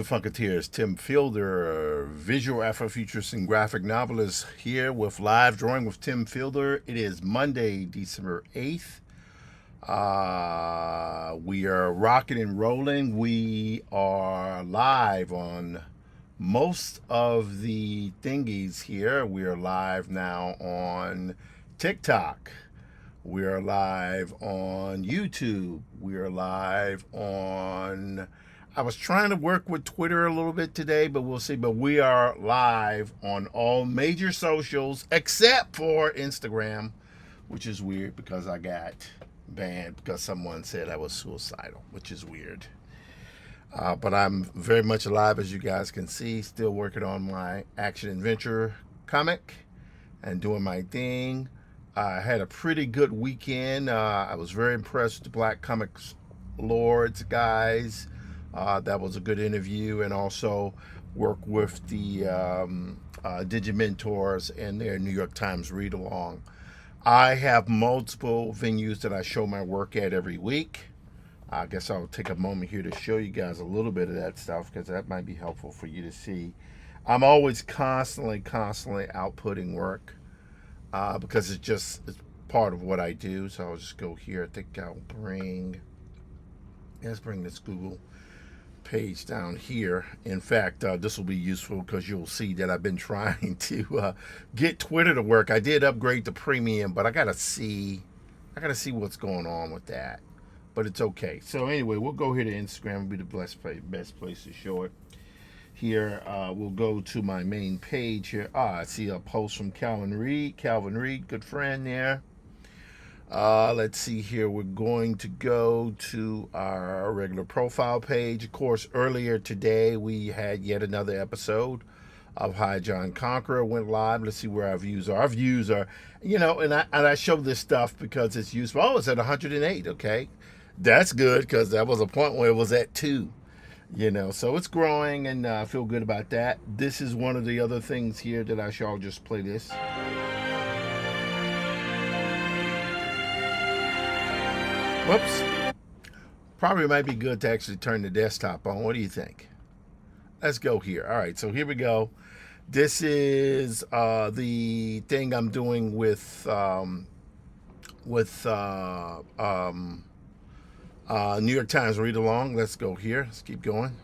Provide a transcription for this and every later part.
Funketeers, Tim Fielder, visual Afrofuturist and graphic novelist, here with Live Drawing with Tim Fielder. It is Monday, December 8th. We are rocking and rolling. We are live on most of the thingies here. We are live now on TikTok. We are live on YouTube. We are live on... I was trying to work with Twitter a little bit today, but we'll see. But we are live on all major socials except for Instagram, which is weird because I got banned because someone said I was suicidal, which is weird. But I'm very much alive, as you guys can see, still working on my action adventure comic and doing my thing. I had a pretty good weekend. I was very impressed with the Black Comics Lords guys. That was a good interview, and also work with the Digimentors and their New York Times read along. I have multiple venues that I show my work at every week. I guess I'll take a moment here to show you guys a little bit of that stuff because that might be helpful for you to see. I'm always constantly outputting work because it's part of what I do. So I'll just go here. I think I'll let's bring this Google page down here. In fact, this will be useful because you'll see that I've been trying to get Twitter to work. I did upgrade to premium, but I gotta see what's going on with that. But it's okay. So anyway, we'll go here to Instagram. It'll be the best place to show it. Here, we'll go to my main page here. I see a post from Calvin Reed. Calvin Reed, good friend there. Let's see here. We're going to go to our regular profile page. Of course, earlier today we had yet another episode of Hi John Conqueror went live. Let's see where our views are. Our views are, and I show this stuff because it's useful. Oh, it's at 108. Okay, that's good because that was a point where it was at 2. So it's growing, and I feel good about that. This is one of the other things here that I shall just play this. Whoops. Probably might be good to actually turn the desktop on. What do you think? Let's go here. All right, so here we go. This is the thing I'm doing with New York Times read along. Let's go here. Let's keep going.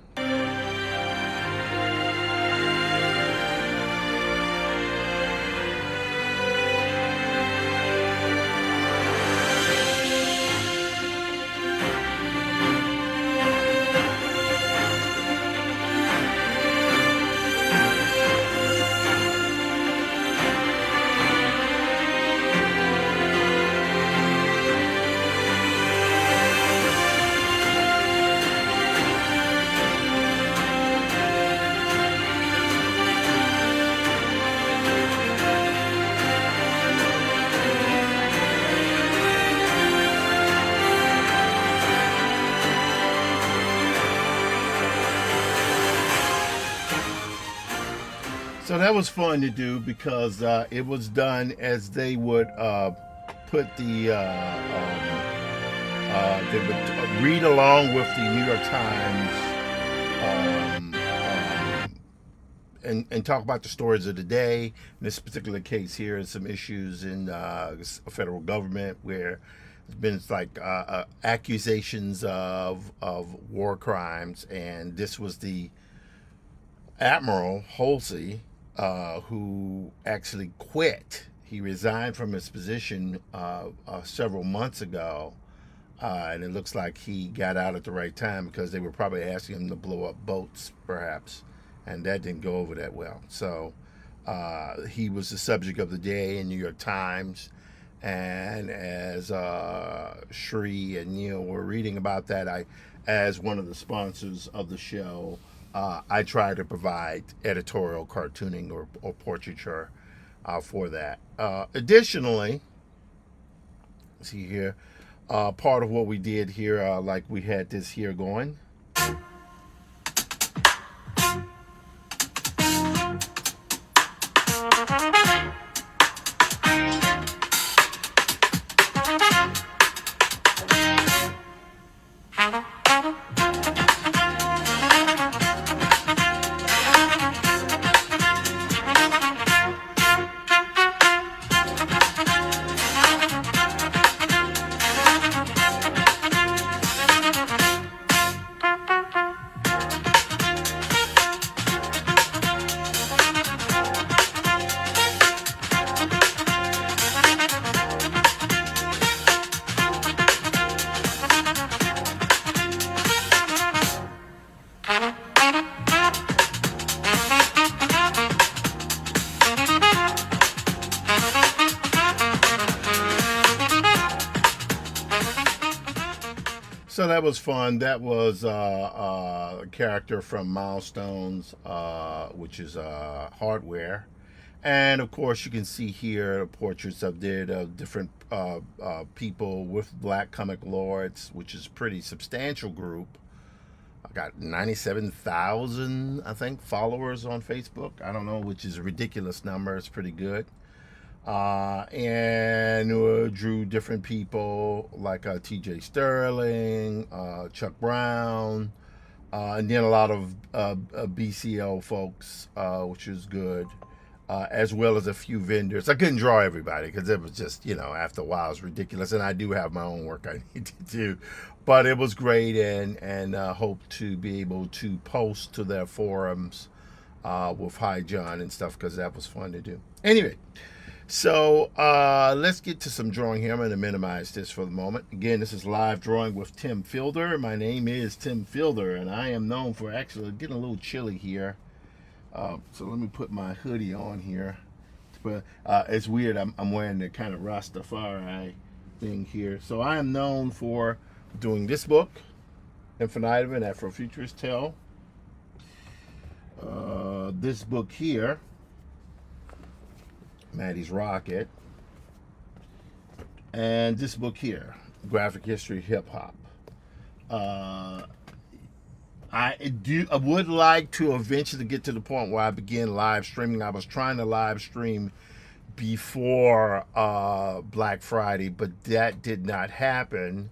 So that was fun to do because it was done as they would put they would read along with the New York Times and talk about the stories of the day. In this particular case here is some issues in the federal government where there's been accusations of war crimes, and this was the Admiral Halsey, who actually quit. He resigned from his position several months ago, and it looks like he got out at the right time because they were probably asking him to blow up boats, perhaps, and that didn't go over that well. So he was the subject of the day in New York Times, and as Shri and Neil were reading about that, as one of the sponsors of the show, I try to provide editorial cartooning or portraiture for that. Additionally, see here, part of what we did here, like we had this here going. So that was fun. That was a character from Milestones, which is hardware. And of course, you can see here portraits of different people with Black Comic Lords, which is a pretty substantial group. I got 97,000, I think, followers on Facebook. I don't know, which is a ridiculous number. It's pretty good. And drew different people like TJ Sterling, Chuck Brown, and then a lot of BCL folks, which is good, as well as a few vendors. I couldn't draw everybody because it was just, after a while, it's ridiculous. And I do have my own work I need to do. But it was great, and hope to be able to post to their forums with Hi John and stuff, because that was fun to do. Anyway. So let's get to some drawing here. I'm going to minimize this for the moment. Again, this is live drawing with Tim Fielder. My name is Tim Fielder, and I am known for actually getting a little chilly here. So let me put my hoodie on here. But it's weird. I'm wearing the kind of Rastafari thing here. So I am known for doing this book, Infinitum and Afrofuturist Tale. This book here, Maddie's Rocket, and this book here, Graphic History Hip Hop. I would like to eventually get to the point where I begin live streaming. I was trying to live stream before Black Friday, but that did not happen.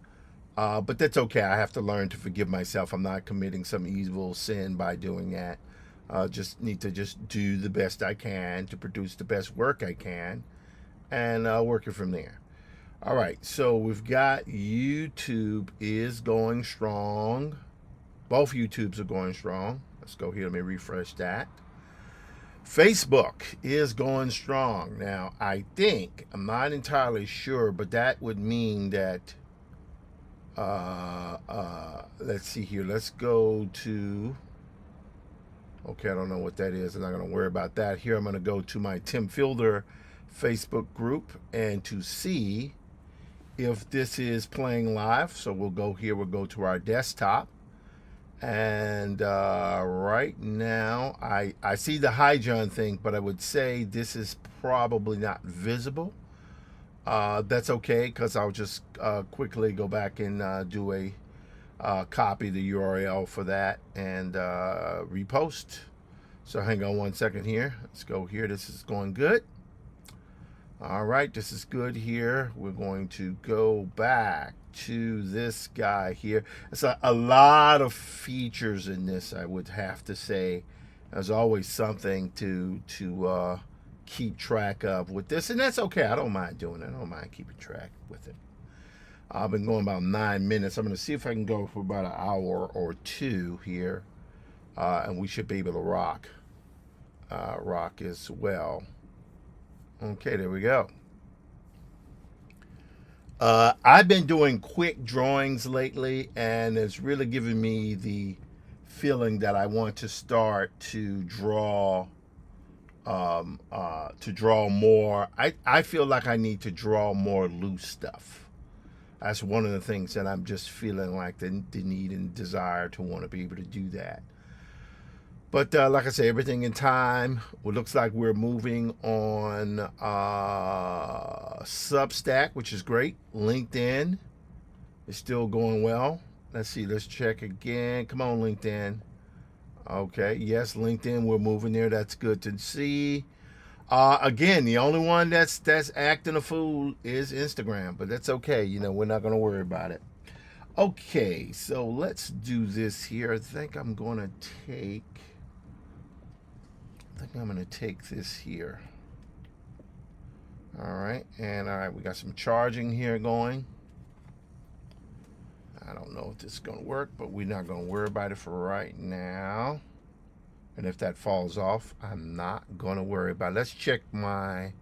But that's okay. I have to learn to forgive myself. I'm not committing some evil sin by doing that. Just need to just do the best I can to produce the best work I can, and work it from there. All right, so we've got YouTube is going strong. Both YouTubes are going strong. Let's go here. Let me refresh that. Facebook is going strong. Now, I think, I'm not entirely sure, but that would mean that, let's see here. Let's go to... Okay, I don't know what that is. I'm not going to worry about that. Here, I'm going to go to my Tim Fielder Facebook group and to see if this is playing live. So we'll go here. We'll go to our desktop. And right now, I see the Hi John thing, but I would say this is probably not visible. That's okay, because I'll just quickly go back and do a copy the URL for that and repost. So hang on one second here. Let's go here. This is going good. All right, this is good here. We're going to go back to this guy here. It's a lot of features in this, I would have to say. There's always something to keep track of with this, and that's okay. I don't mind doing it. I don't mind keeping track with it. I've been going about 9 minutes. I'm going to see if I can go for about an hour or two here, and we should be able to rock as well. Okay, there we go. I've been doing quick drawings lately, and it's really giving me the feeling that I want to start to draw more. I feel like I need to draw more loose stuff. That's one of the things that I'm just feeling like the need and desire to want to be able to do that. But like I say, everything in time. It looks like we're moving on Substack, which is great. LinkedIn is still going well. Let's see. Let's check again. Come on, LinkedIn. Okay. Yes, LinkedIn. We're moving there. That's good to see. Again, the only one that's acting a fool is Instagram, but that's okay. We're not going to worry about it. Okay, so let's do this here. I think I'm going to take this here. All right, we got some charging here going. I don't know if this is going to work, but we're not going to worry about it for right now. And if that falls off, I'm not going to worry about it. Let's check my,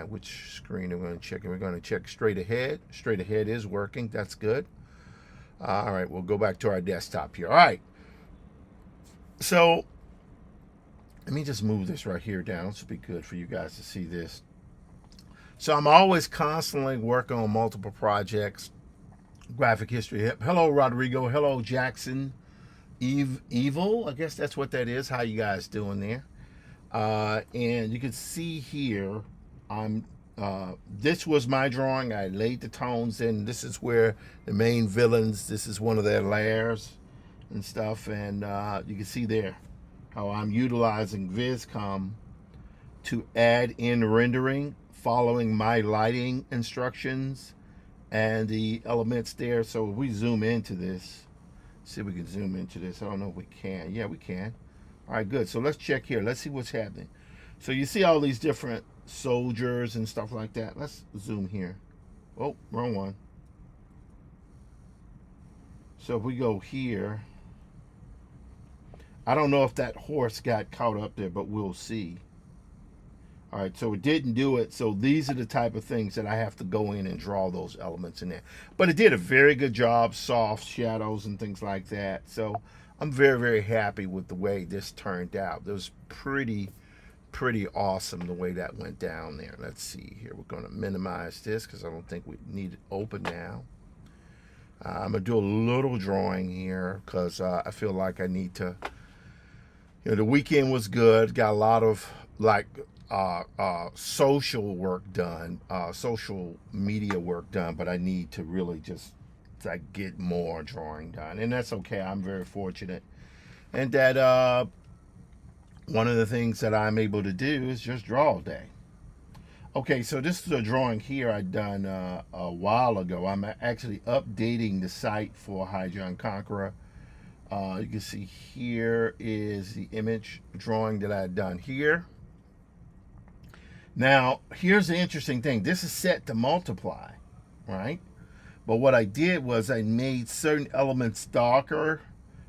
which screen are we going to check? We're going to check straight ahead. Straight ahead is working. That's good. All right, we'll go back to our desktop here. All right. So let me just move this right here down. This will be good for you guys to see this. So I'm always constantly working on multiple projects, graphic history. Hello, Rodrigo. Hello, Jackson. Evil, I guess that's what that is. How you guys doing there? And you can see here, I'm. This was my drawing. I laid the tones in. This is where the main villains. This is one of their lairs and stuff. And you can see there how I'm utilizing Viscom to add in rendering, following my lighting instructions and the elements there. So if we zoom into this, see if we can zoom into this. I don't know if we can. Yeah, we can. All right, good. So let's check here. Let's see what's happening. So you see all these different soldiers and stuff like that. Let's zoom here. Oh, wrong one. So if we go here, I don't know if that horse got caught up there, but we'll see. All right, so it didn't do it. So these are the type of things that I have to go in and draw those elements in there. But it did a very good job, soft shadows and things like that. So I'm very, very happy with the way this turned out. It was pretty awesome the way that went down there. Let's see here. We're going to minimize this because I don't think we need it open now. I'm going to do a little drawing here because I feel like I need to. You know, the weekend was good. Got a lot of like social work done, social media work done, but I need to really just like get more drawing done, and that's okay. I'm very fortunate, and that one of the things that I'm able to do is just draw all day. Okay, so this is a drawing here I done a while ago. I'm actually updating the site for Hydra and Conqueror. You can see here is the image drawing that I had done here. Now, here's the interesting thing. This is set to multiply, right? But what I did was I made certain elements darker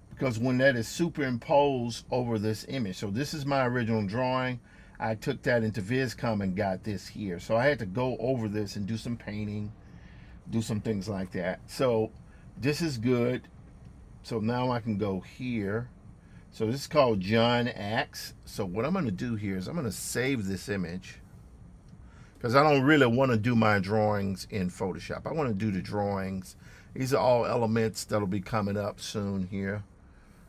because when that is superimposed over this image. So this is my original drawing. I took that into Viscom and got this here. So I had to go over this and do some painting, do some things like that. So this is good. So now I can go here. So this is called John Axe. So what I'm going to do here is I'm going to save this image because I don't really want to do my drawings in Photoshop. I want to do the drawings. These are all elements that'll be coming up soon here.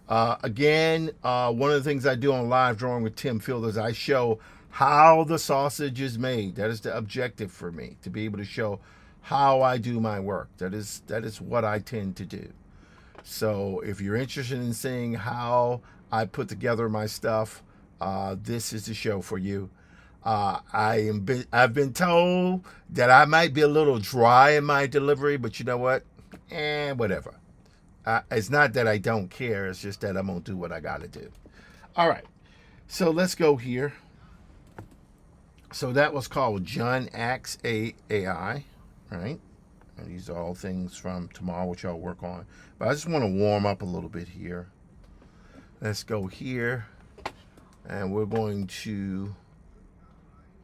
Again, one of the things I do on Live Drawing with Tim Field is I show how the sausage is made. That is the objective for me, to be able to show how I do my work. That is what I tend to do. So if you're interested in seeing how I put together my stuff, this is the show for you. I've been told that I might be a little dry in my delivery, but you know what? Whatever. It's not that I don't care. It's just that I'm going to do what I got to do. All right. So let's go here. So that was called John Axe AI, right? And these are all things from tomorrow, which I'll work on. But I just want to warm up a little bit here. Let's go here. And we're going to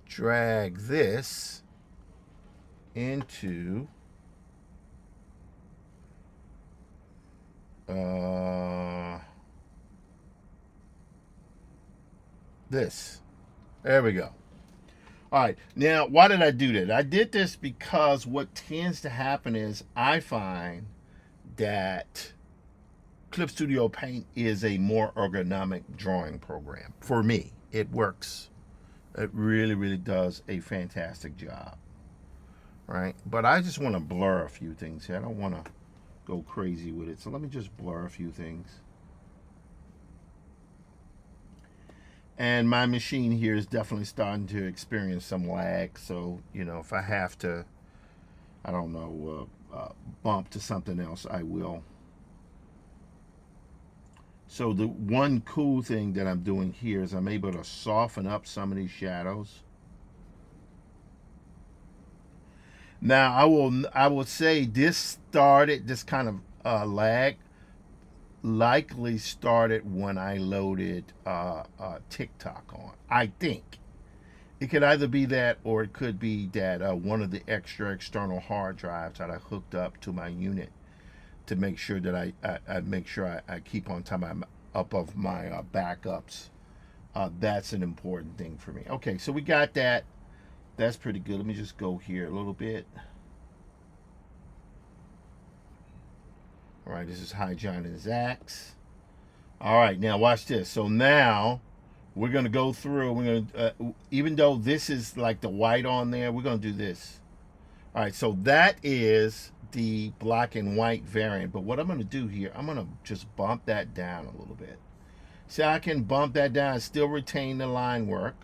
drag this into this. There we go. All right. Now, why did I do that? I did this because what tends to happen is I find that Clip Studio Paint is a more ergonomic drawing program. For me, it works. It really, really does a fantastic job. Right? But I just want to blur a few things here. I don't want to go crazy with it. So let me just blur a few things. And my machine here is definitely starting to experience some lag. So, you know, if I have to, I don't know, bump to something else, I will. So the one cool thing that I'm doing here is I'm able to soften up some of these shadows. Now, I will say this kind of lag likely started when I loaded TikTok on. I think it could either be that, or it could be that one of the extra external hard drives that I hooked up to my unit to make sure that I keep on top of my backups. That's an important thing for me. Okay, so we got that. That's pretty good. Let me just go here a little bit. All right, this is High John and Zax. All right, now watch this. So now we're going to go through. We're going to, even though this is like the white on there, we're going to do this. All right, so that is the black and white variant. But what I'm going to do here, I'm going to just bump that down a little bit. See, I can bump that down and still retain the line work.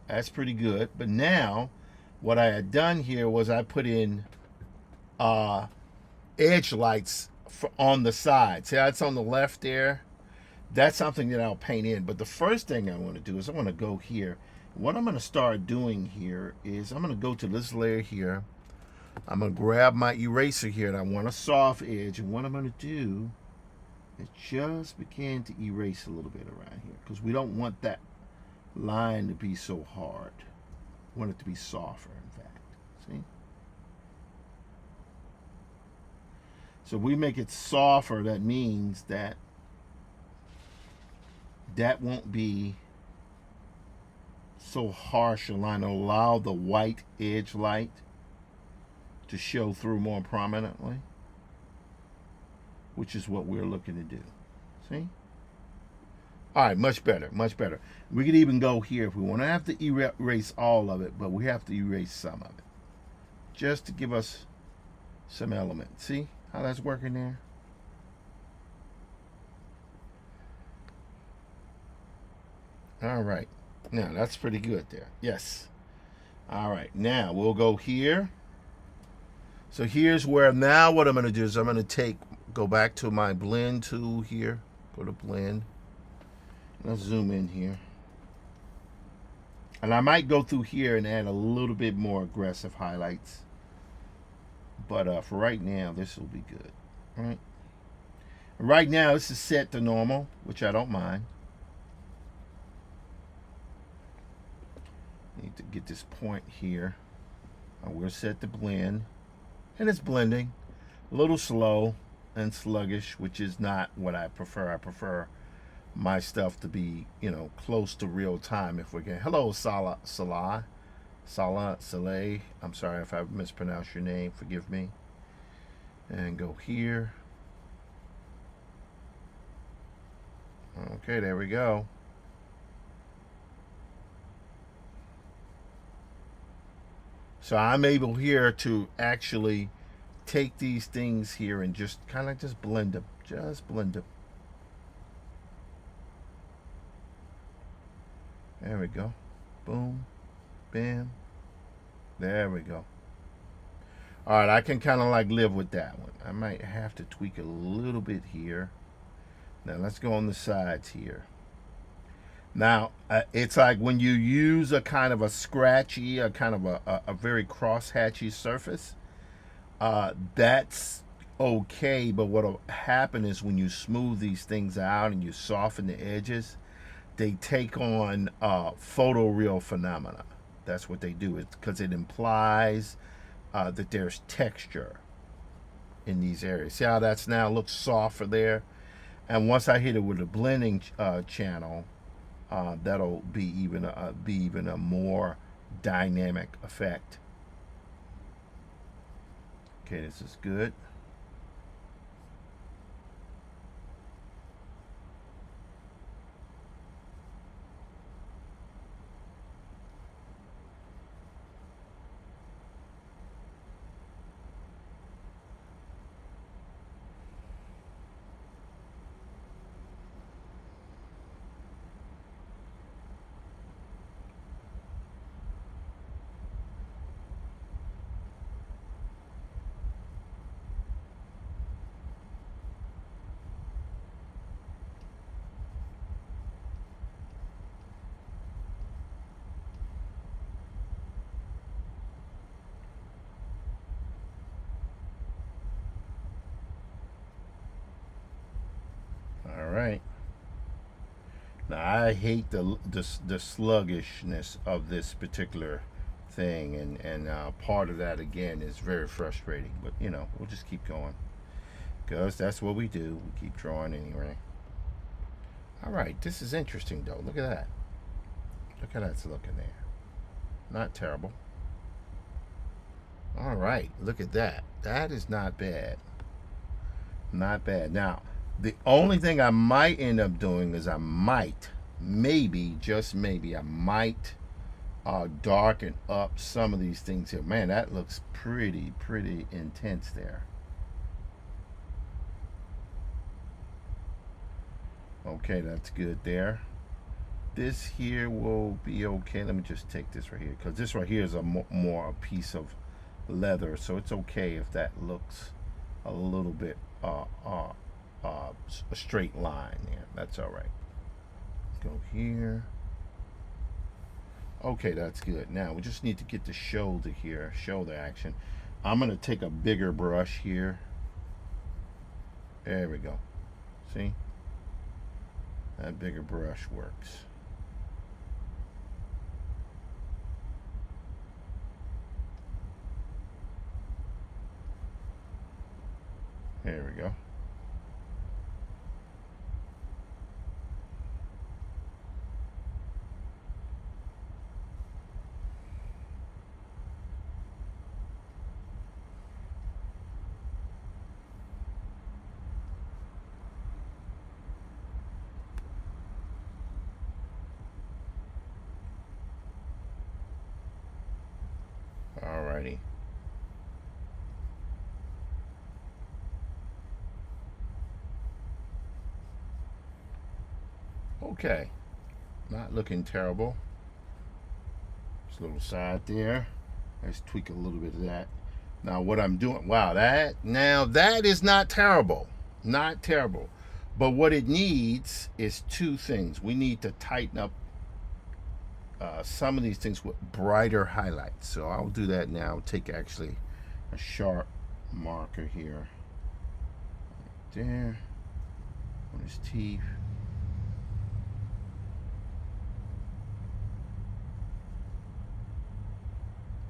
That's pretty good. But now, what I had done here was I put in edge lights on the side. See how it's on the left there? That's something that I'll paint in. But the first thing I want to do is I want to go here. What I'm going to start doing here is I'm going to go to this layer here. I'm going to grab my eraser here, and I want a soft edge. And what I'm going to do is just begin to erase a little bit around here, because we don't want that line to be so hard. We want it to be softer, in fact. See? So if we make it softer, that means that that won't be so harsh a line. It'll allow the white edge light to show through more prominently, which is what we're looking to do. See? All right, much better, much better. We could even go here if we want to have to erase all of it, but we have to erase some of it just to give us some element. See how that's working there? All right, now that's pretty good there. Yes. All right, now we'll go here. So here's where now what I'm going to do is I'm going to go back to my blend tool here. Go to blend. Let's zoom in here. And I might go through here and add a little bit more aggressive highlights. But for right now, this will be good. All right. Right now, this is set to normal, which I don't mind. Need to get this point here. We're set to blend. And it's blending. A little slow and sluggish, which is not what I prefer. I prefer my stuff to be, you know, close to real time if we can. Hello, Salah. I'm sorry if I mispronounced your name. Forgive me. And go here. Okay, there we go. So I'm able here to actually take these things here and just kind of just blend them. Just blend them. There we go. Boom. Bam. There we go. All right, I can kind of like live with that one. I might have to tweak a little bit here. Now let's go on the sides here. Now, it's like when you use a kind of a scratchy, a kind of a very cross-hatchy surface, that's okay, but what'll happen is when you smooth these things out and you soften the edges, they take on photoreal phenomena. That's what they do. It's because it implies that there's texture in these areas. See how that's now looks softer there? And once I hit it with a blending channel, that'll be even a more dynamic effect. Okay, this is good. All right. Now I hate the sluggishness of this particular thing, and part of that again is very frustrating. But you know, we'll just keep going because that's what we do. We keep drawing anyway. All right, this is interesting though. Look at that. Look how that's looking there. Not terrible. All right, look at that. That is not bad. Not bad. Now, the only thing I might end up doing is I might, maybe, just maybe, I might darken up some of these things here. Man, that looks pretty intense there. Okay, that's good there. This here will be okay. Let me just take this right here, because this right here is a more a piece of leather, so it's okay if that looks a little bit a straight line there. That's all right. Go here. Okay, that's good. Now we just need to get the shoulder here, shoulder action. I'm gonna take a bigger brush here. There we go. See? That bigger brush works. There we go. Alrighty. Okay. Not looking terrible. Just a little side there. Let's tweak a little bit of that. Now what I'm doing, wow, that is not terrible. Not terrible. But what it needs is two things. We need to tighten up some of these things with brighter highlights. So I'll do that now. Take actually a sharp marker here. Right there. On his teeth.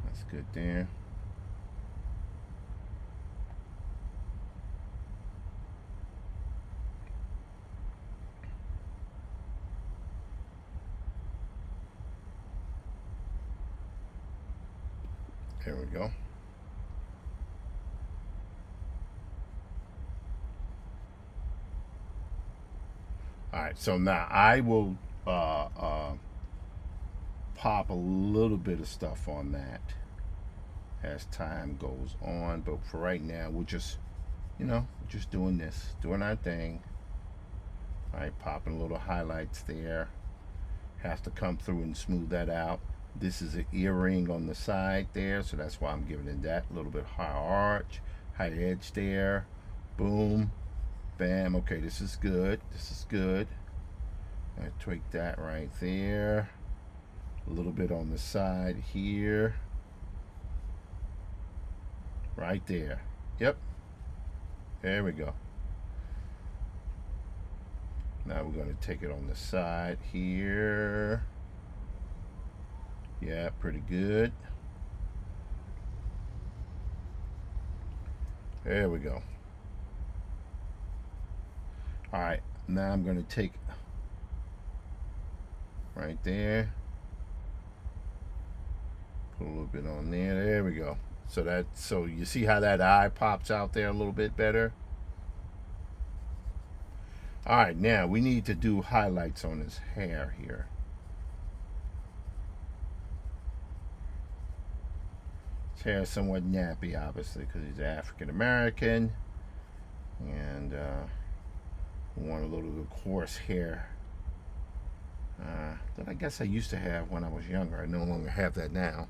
That's good there. There we go. All right, so now I will pop a little bit of stuff on that as time goes on, but for right now, we're just, just doing this, doing our thing. All right, popping little highlights there. Has to come through and smooth that out. This is an earring on the side there, so that's why I'm giving it that little bit high arch, high edge there. Boom, bam. Okay, this is good. This is good. I tweak that right there. A little bit on the side here. Right there. Yep. There we go. Now we're going to take it on the side here. Yeah, pretty good. There we go. All right, now I'm going to take right there. Put a little bit on there. There we go. So you see how that eye pops out there a little bit better? All right, now we need to do highlights on his hair here. His hair is somewhat nappy, obviously, because he's African American, and we want a little bit of coarse hair that I guess I used to have when I was younger. I no longer have that now.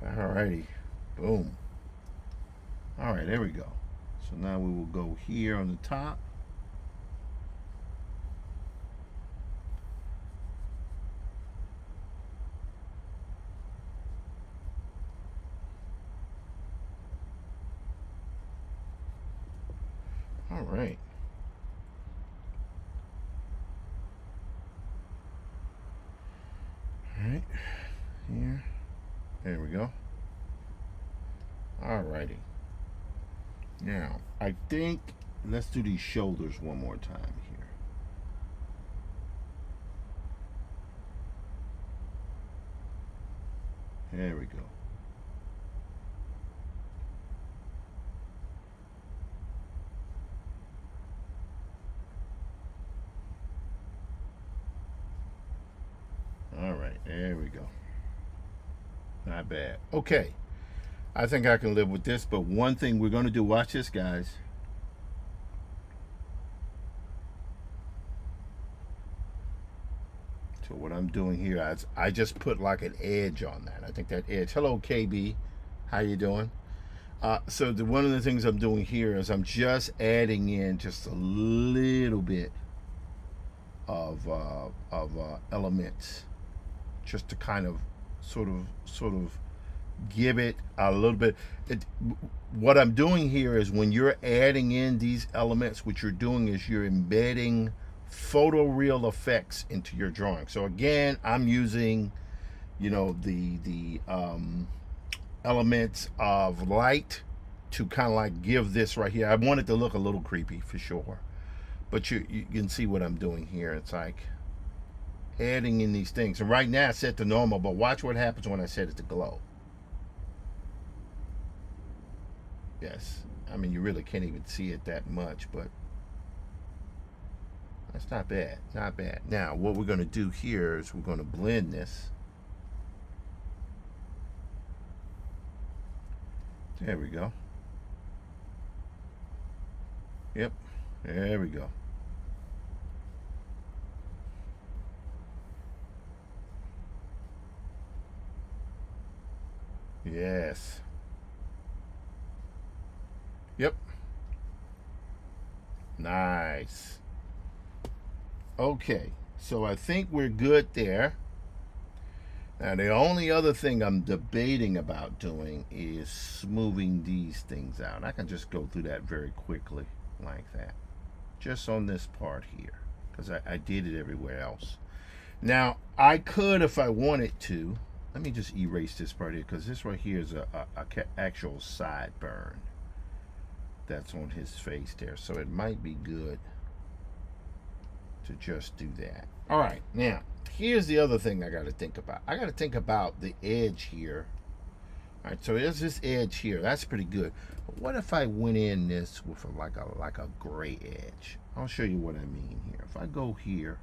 Alrighty, boom. All right, there we go. So now we will go here on the top. All right. All right, here. There we go. All righty. Now, I think let's do these shoulders one more time here. There we go. All right, there we go. Not bad. Okay, I think I can live with this, but one thing we're going to do, watch this, guys. So what I'm doing here, I just put like an edge on that. I think that edge. Hello, KB. How you doing? So one of the things I'm doing here is I'm just adding in just a little bit of elements, just to kind of sort of give it a little bit. What I'm doing here is when you're adding in these elements, what you're doing is you're embedding photoreal effects into your drawing. So again, I'm using, the elements of light to kind of like give this right here. I want it to look a little creepy for sure, but you can see what I'm doing here. It's like adding in these things. And right now it's set to normal, but watch what happens when I set it to glow. Yes, I mean, you really can't even see it that much, but that's not bad. Not bad. Now, what we're going to do here is we're going to blend this. There we go. Yep, there we go. Yes. Yep. Nice. Okay, so I think we're good there. Now, the only other thing I'm debating about doing is smoothing these things out. I can just go through that very quickly like that. Just on this part here, because I did it everywhere else. Now, I could, if I wanted to, let me just erase this part here, because this right here is a actual sideburn that's on his face there. So it might be good to just do that. All right, now here's the other thing I got to think about. I got to think about the edge here. All right, so there's this edge here. That's pretty good. But what if I went in this with like a gray edge? I'll show you what I mean here. If I go here,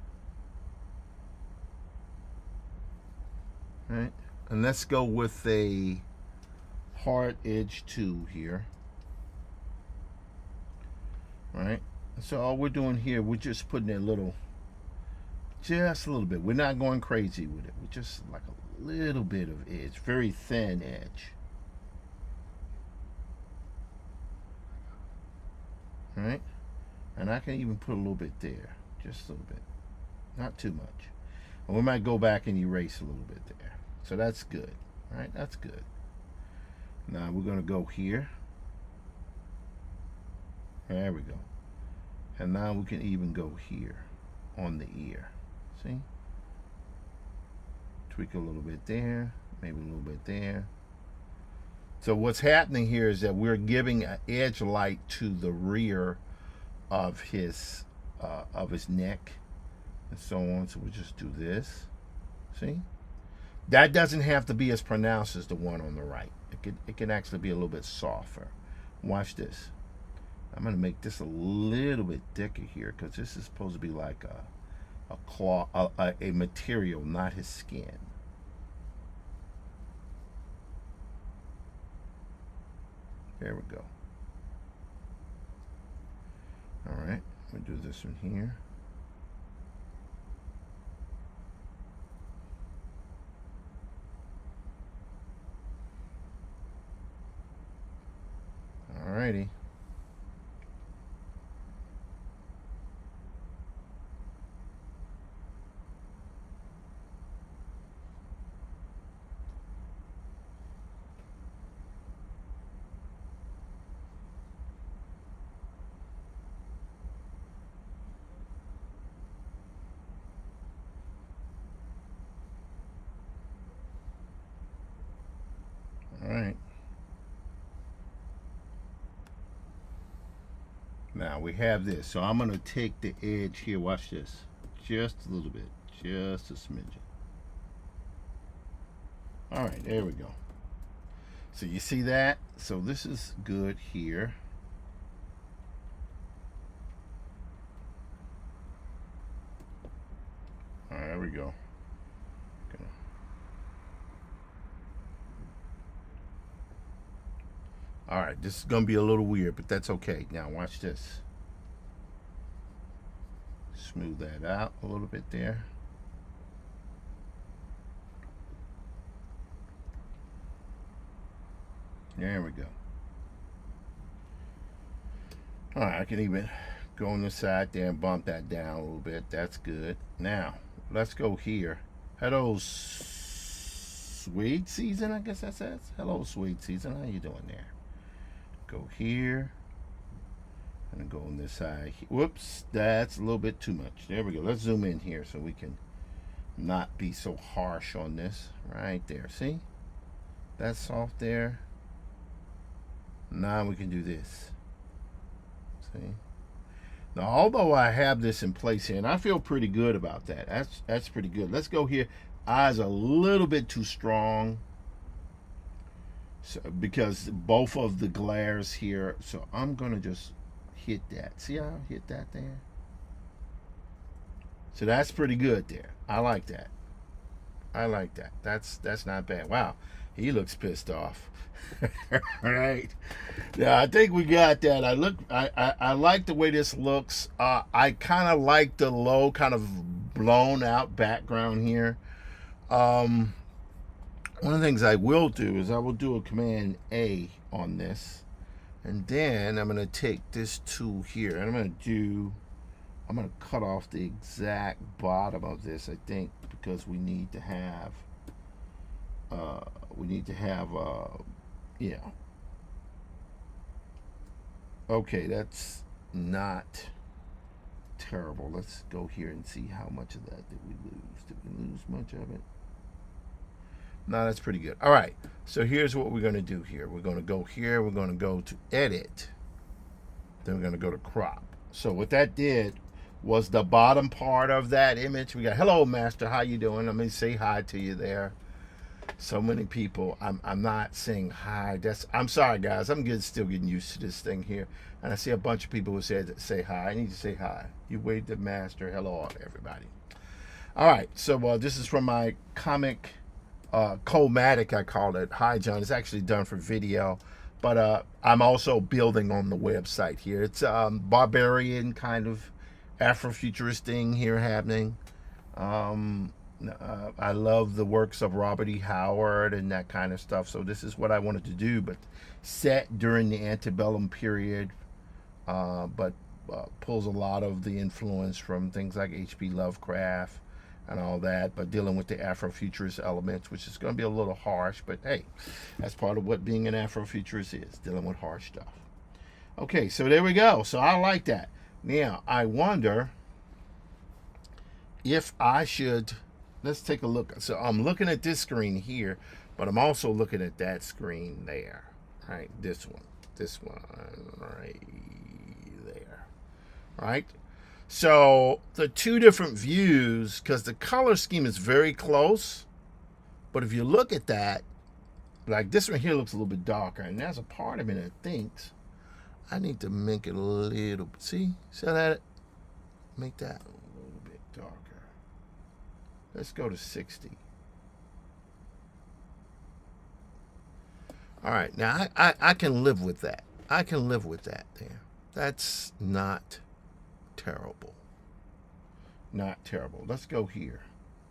all right, and let's go with a hard edge 2 here. All right, so all we're doing here, we're just putting just a little bit. We're not going crazy with it. We're just like a little bit of edge, very thin edge. All right, and I can even put a little bit there, just a little bit, not too much. And we might go back and erase a little bit there. So that's good. All right, that's good. Now we're going to go here. There we go. And now we can even go here on the ear. See? Tweak a little bit there, maybe a little bit there. So what's happening here is that we're giving an edge light to the rear of his neck and so on. So we'll just do this. See? That doesn't have to be as pronounced as the one on the right. It can actually be a little bit softer. Watch this. I'm going to make this a little bit thicker here, because this is supposed to be like a cloth, a material, not his skin. There we go. All right, we'll do this one here. All righty. All right. Now we have this. So I'm going to take the edge here. Watch this. Just a little bit. Just a smidgen. All right, there we go. So you see that? So this is good here. All right, there we go. All right, this is going to be a little weird, but that's okay. Now watch this. Smooth that out a little bit there. There we go. All right, I can even go on the side there and bump that down a little bit. That's good. Now, let's go here. Hello, Sweet Season, I guess that says. Hello, Sweet Season. How you doing there? Go here. And go on this side. Whoops, that's a little bit too much. There we go. Let's zoom in here so we can not be so harsh on this. Right there. See? That's soft there. Now we can do this. See? Now, although I have this in place here, and I feel pretty good about that. That's pretty good. Let's go here. Eyes a little bit too strong. So, because both of the glares here. So I'm going to just hit that. See how I hit that there? So that's pretty good there. I like that. I like that. That's not bad. Wow. He looks pissed off. Right. Yeah, I think we got that. I like the way this looks. I kind of like the low, kind of blown out background here. One of the things I will do is I will do a Command A on this, and then I'm going to take this tool here and I'm going to cut off the exact bottom of this, I think, because we need to have yeah. Okay, that's not terrible. Let's go here and see how much of that did we lose. Did we lose much of it? No, that's pretty good. All right, so here's what we're going to do here. We're going to go here. We're going to go to Edit. Then we're going to go to Crop. So what that did was the bottom part of that image. We got, hello, Master. How you doing? Let me say hi to you there. So many people. I'm not saying hi. I'm sorry, guys. I'm still getting used to this thing here. And I see a bunch of people who said say hi. I need to say hi. You wave to Master. Hello, everybody. All right. So this is from my comic, Comatic, I call it. Hi, John. It's actually done for video, but I'm also building on the website here. It's barbarian kind of Afrofuturist thing here happening. I love the works of Robert E. Howard and that kind of stuff. So this is what I wanted to do, but set during the antebellum period, but pulls a lot of the influence from things like H.P. Lovecraft and all that, but dealing with the Afrofuturist elements, which is going to be a little harsh, but hey, that's part of what being an Afrofuturist is, dealing with harsh stuff. Okay, so there we go. So I like that. Now, I wonder if I should... Let's take a look. So I'm looking at this screen here, but I'm also looking at that screen there. Right, this one right there. Right. So the two different views, because the color scheme is very close, but if you look at that, like this one here looks a little bit darker, and there's a part of me that thinks I need to make it a little. See that? Make that a little bit darker. Let's go to 60. All right, now I can live with that. I can live with that there. That's not terrible. Not terrible. Let's go here.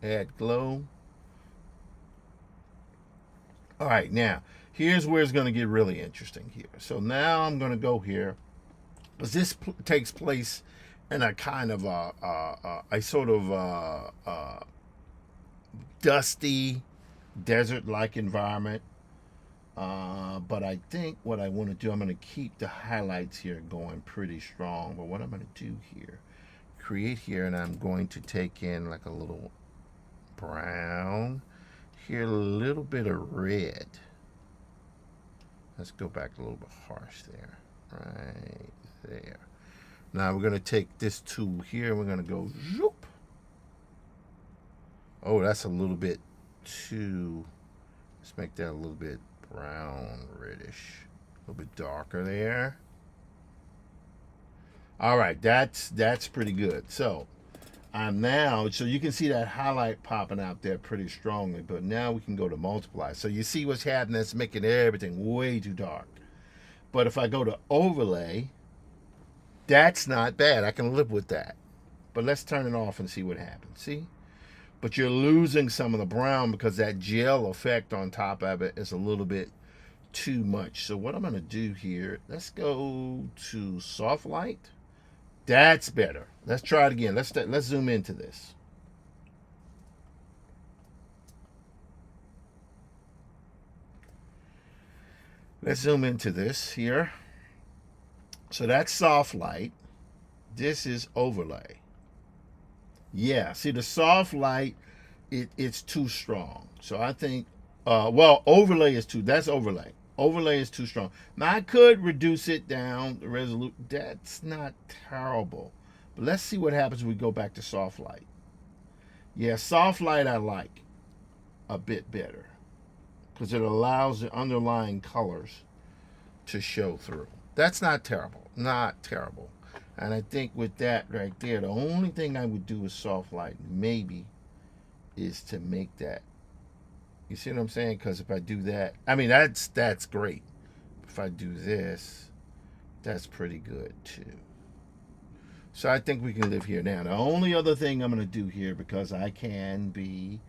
Add glow. All right, now, here's where it's going to get really interesting here. So now I'm going to go here. Because this takes place in a kind of a sort of dusty, desert-like environment. But I think what I want to do, I'm going to keep the highlights here going pretty strong. But what I'm going to do here, create here, and I'm going to take in like a little brown. Here, a little bit of red. Let's go back a little bit harsh there. Right there. Now we're going to take this tool here, and we're going to go zoop. Oh, that's a little bit too Let's make that a little bit brown, reddish, a little bit darker there. All right, that's pretty good. So I'm now, so you can see that highlight popping out there pretty strongly, but now we can go to multiply. So you see what's happening, that's making everything way too dark. But if I go to overlay, that's not bad. I can live with that. But let's turn it off and see what happens. See? But you're losing some of the brown because that gel effect on top of it is a little bit too much. So what I'm going to do here, let's go to soft light. That's better. Let's try it again. Let's zoom into this. Let's zoom into this here. So that's soft light. This is overlay. Yeah, see the soft light, it's too strong. So I think, well, overlay is too, that's overlay. Overlay is too strong. Now I could reduce it down, the resolution, that's not terrible. But let's see what happens when we go back to soft light. Yeah, soft light I like a bit better because it allows the underlying colors to show through. That's not terrible, not terrible. And I think with that right there, the only thing I would do with soft light maybe is to make that. You see what I'm saying? Because if I do that, I mean, that's great. If I do this, that's pretty good too. So I think we can live here now. The only other thing I'm going to do here, because I can be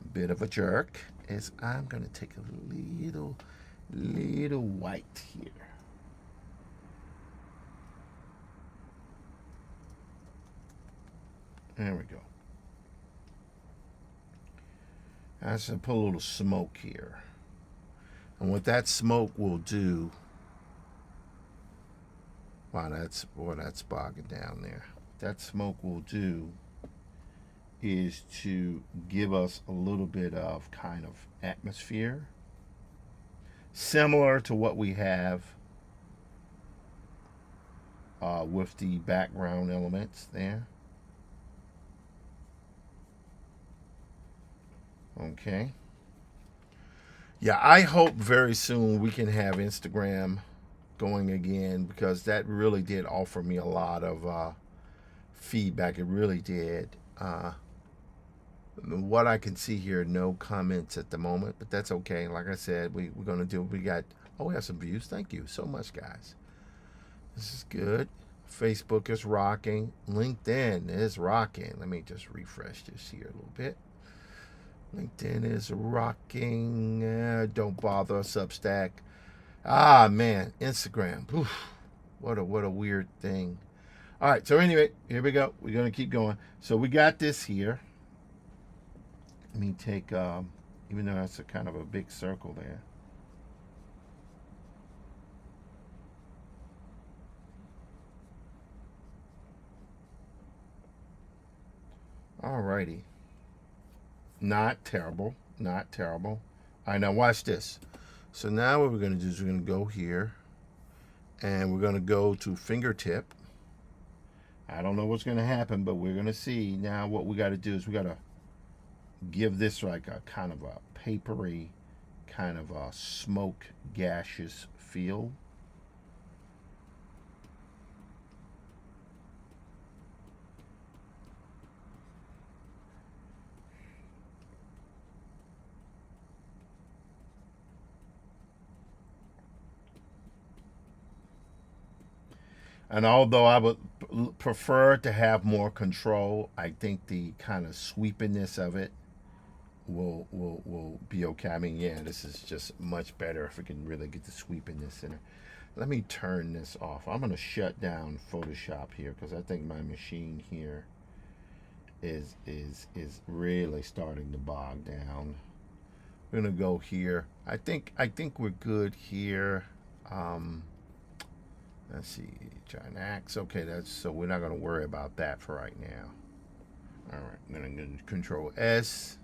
a bit of a jerk, is I'm going to take a little white here. There we go. I just put a little smoke here. And what that smoke will do, wow, that's bogging down there. That smoke will do is to give us a little bit of kind of atmosphere, similar to what we have with the background elements there. Okay. Yeah, I hope very soon we can have Instagram going again because that really did offer me a lot of feedback. It really did. What I can see here, no comments at the moment, but that's okay. Like I said, we're going to do, we have some views. Thank you so much, guys. This is good. Facebook is rocking. LinkedIn is rocking. Let me just refresh this here a little bit. LinkedIn is rocking. Don't bother. Substack. Ah, man. Instagram. Oof. What a weird thing. All right. So anyway, here we go. We're going to keep going. So we got this here. Let me take, even though that's a kind of a big circle there. All righty. Not terrible. Not terrible. All right, now watch this. So now what we're going to do is we're going to go here. And we're going to go to fingertip. I don't know what's going to happen, but we're going to see. Now what we got to do is we got to give this like a kind of a papery, kind of a smoke gaseous feel. And although I would prefer to have more control, I think the kind of sweepiness of it will be okay. I mean, yeah, this is just much better if we can really get the sweepiness in it. Let me turn this off. I'm going to shut down Photoshop here because I think my machine here is really starting to bog down. We're going to go here. I think we're good here. Let's see, Giant Axe. Okay, so we're not going to worry about that for right now. All right, then I'm going to Control S.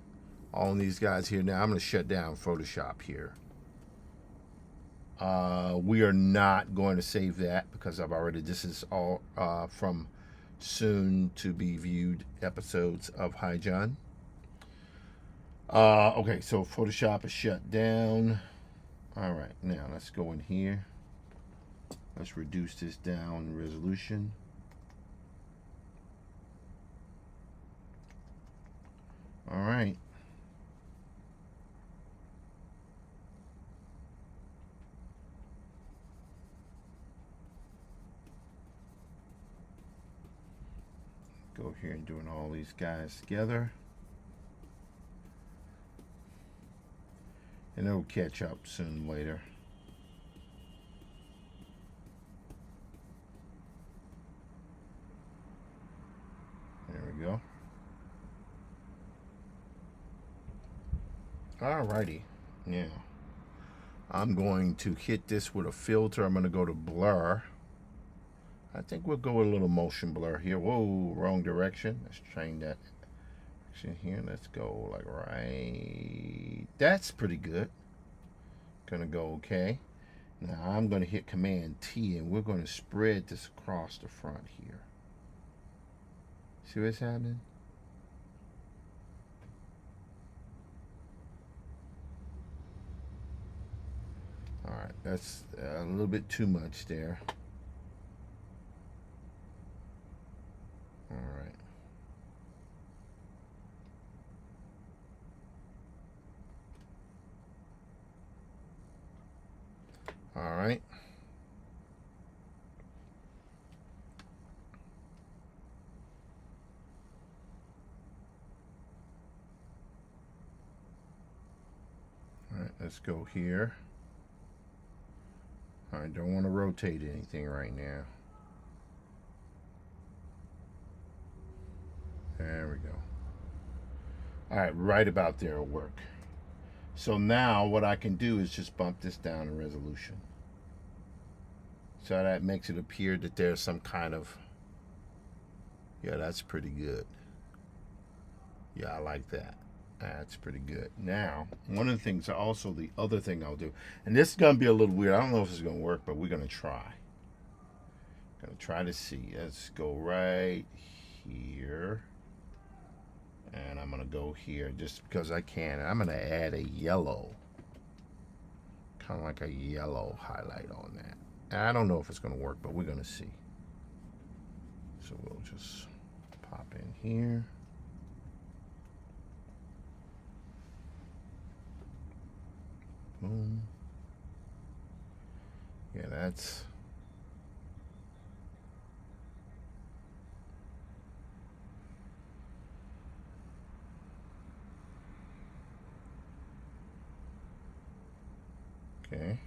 All these guys here now. I'm going to shut down Photoshop here. We are not going to save that because this is all from soon to be viewed episodes of Hi John. Okay, so Photoshop is shut down. All right, now let's go in here. Let's reduce this down in resolution. All right. Go here and doing all these guys together. And it'll catch up soon later. There we go. Alrighty. Now, I'm going to hit this with a filter. I'm going to go to blur. I think we'll go with a little motion blur here. Whoa, wrong direction. Let's change that direction here. Let's go like right. That's pretty good. Gonna go okay. Now I'm gonna hit Command T and we're gonna spread this across the front here. See what's happening? All right, that's a little bit too much there. All right. All right. All right, let's go here. I don't want to rotate anything right now. There we go. All right, right about there will work. So now what I can do is just bump this down in resolution. So that makes it appear that there's some kind of, yeah, that's pretty good. Yeah, I like that. That's pretty good. Now, one of the things, also the other thing I'll do, and this is going to be a little weird. I don't know if it's going to work, but we're going to try. Going to try to see. Let's go right here. And I'm going to go here just because I can. And I'm going to add a yellow. Kind of like a yellow highlight on that. And I don't know if it's going to work, but we're going to see. So we'll just pop in here. Boom. Yeah, that's... Okay.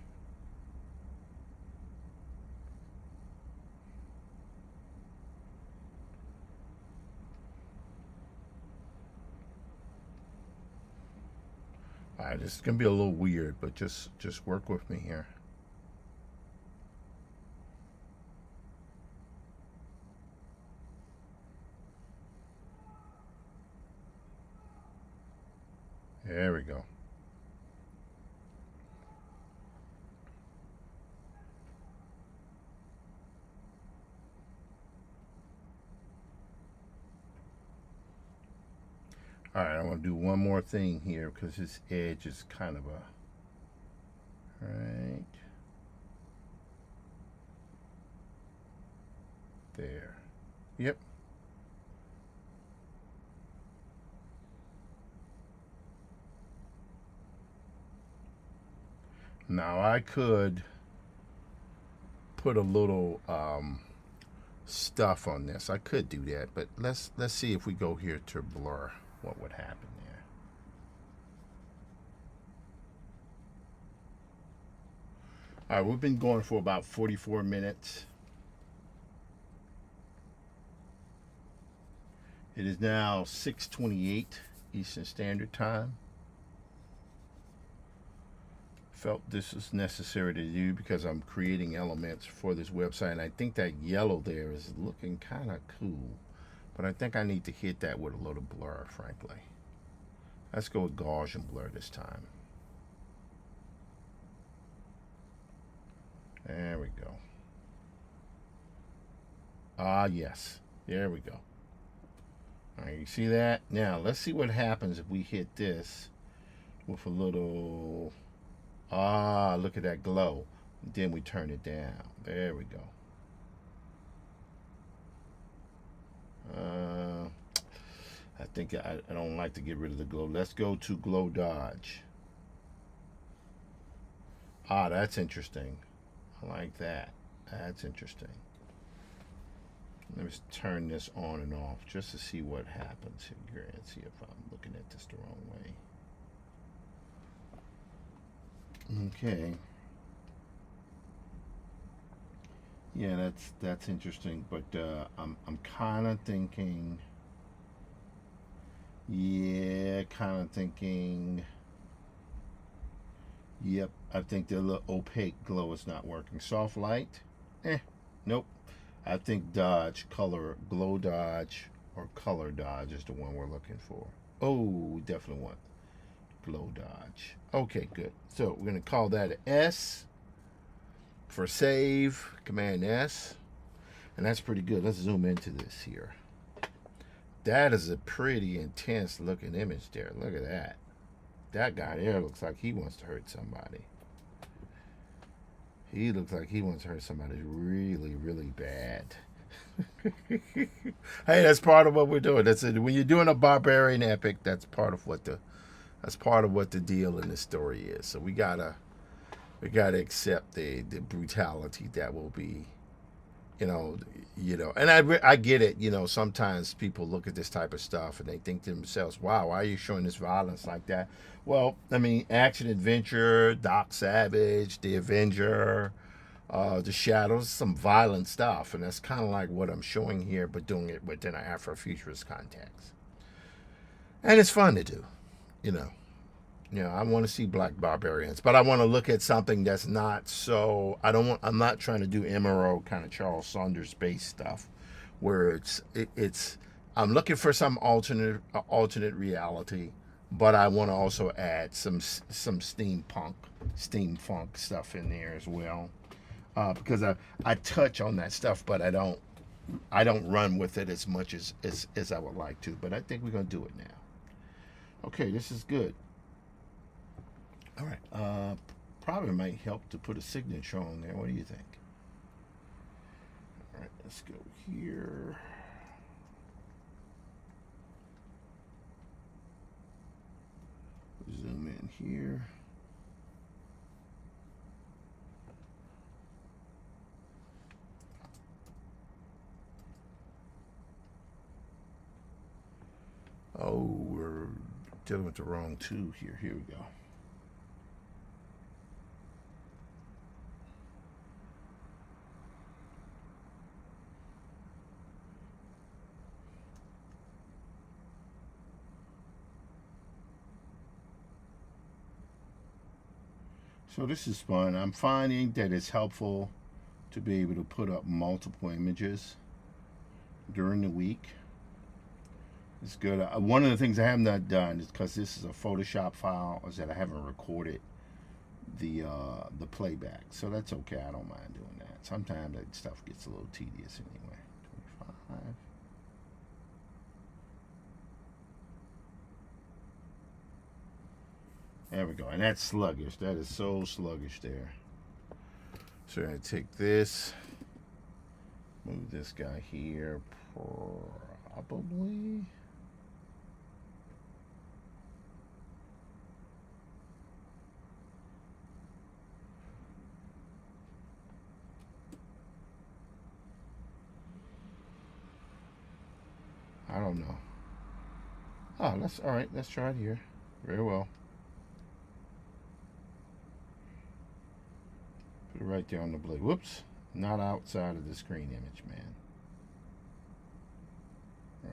All right, this is gonna be a little weird, but just work with me here. There we go. All right, I'm gonna do one more thing here because this edge is kind of a, right there. Yep. Now I could put a little stuff on this. I could do that, but let's see if we go here to blur, what would happen there. All right, we've been going for about 44 minutes. It is now 6:28 Eastern Standard Time. Felt this is necessary to do because I'm creating elements for this website, and I think that yellow there is looking kind of cool, but I think I need to hit that with a little blur, frankly. Let's go with Gaussian blur this time. There we go. Ah, yes. There we go. All right, you see that? Now, let's see what happens if we hit this with a little, look at that glow. Then we turn it down. There we go. I think I don't like to get rid of the glow. Let's go to glow dodge. That's interesting. I like that. That's interesting. Let me just turn this on and off just to see what happens here and see if I'm looking at this the wrong way. Okay. Yeah, that's interesting, but I'm kind of thinking. Yeah, kind of thinking. Yep, I think the little opaque glow is not working. Soft light, nope. I think dodge, color, glow dodge, or color dodge is the one we're looking for. Oh, we definitely want glow dodge. Okay, good. So we're gonna call that an S for save, Command S, and that's pretty good. Let's zoom into this here. That is a pretty intense looking image there. Look at that. That guy there looks like he wants to hurt somebody. He looks like he wants to hurt somebody really, really bad. Hey, that's part of what we're doing. That's it. When you're doing a barbarian epic, that's part of what the deal in the story is. So we gotta accept the brutality that will be, and I get it. Sometimes people look at this type of stuff and they think to themselves, "Wow, why are you showing this violence like that?" Well, I mean, action adventure, Doc Savage, The Avenger, The Shadows, some violent stuff, and that's kind of like what I'm showing here, but doing it within an Afrofuturist context, and it's fun to do, you know. I want to see black barbarians, but I want to look at something that's not so. I'm not trying to do MRO kind of Charles Saunders based stuff, where it's. I'm looking for some alternate reality, but I want to also add some steampunk stuff in there as well, because I touch on that stuff, but I don't run with it as much as I would like to. But I think we're gonna do it now. Okay, this is good. All right. Probably might help to put a signature on there. What do you think? All right, let's go here. Zoom in here. Oh, we're dealing with the wrong two here. Here we go. So this is fun. I'm finding that it's helpful to be able to put up multiple images during the week. It's good. One of the things I have not done is because this is a Photoshop file, is that I haven't recorded the playback. So that's okay. I don't mind doing that. Sometimes that stuff gets a little tedious anyway. 25. There we go. And that's sluggish. That is so sluggish there. So we're going to take this, move this guy here, probably. I don't know. Oh, that's all right. Let's try it here. Very well. Put it right there on the blade. Whoops. Not outside of the screen image, man.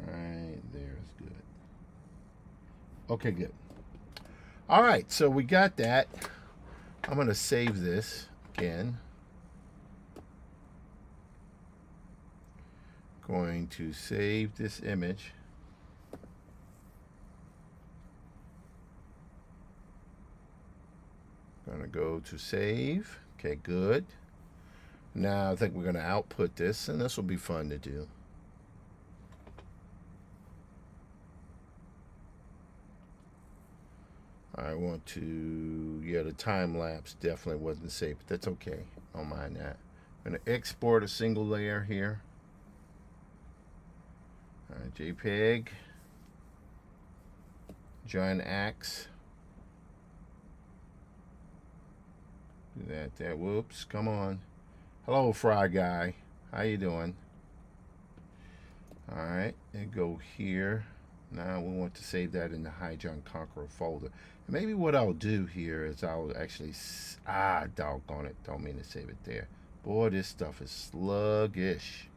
Right there is good. Okay, good. All right, so we got that. I'm going to save this again. Going to save this image. Going to go to save. Okay, good. Now I think we're going to output this, and this will be fun to do. I want to, yeah, the time lapse definitely wasn't safe, but that's okay. Don't mind that. I'm going to export a single layer here. All right, JPEG. Giant axe. Do that there. Whoops, come on. Hello, Fry Guy. How you doing? All right, and go here. Now we want to save that in the Hi-Jon Conqueror folder. And maybe what I'll do here is I'll actually, doggone it, don't mean to save it there. Boy, this stuff is sluggish.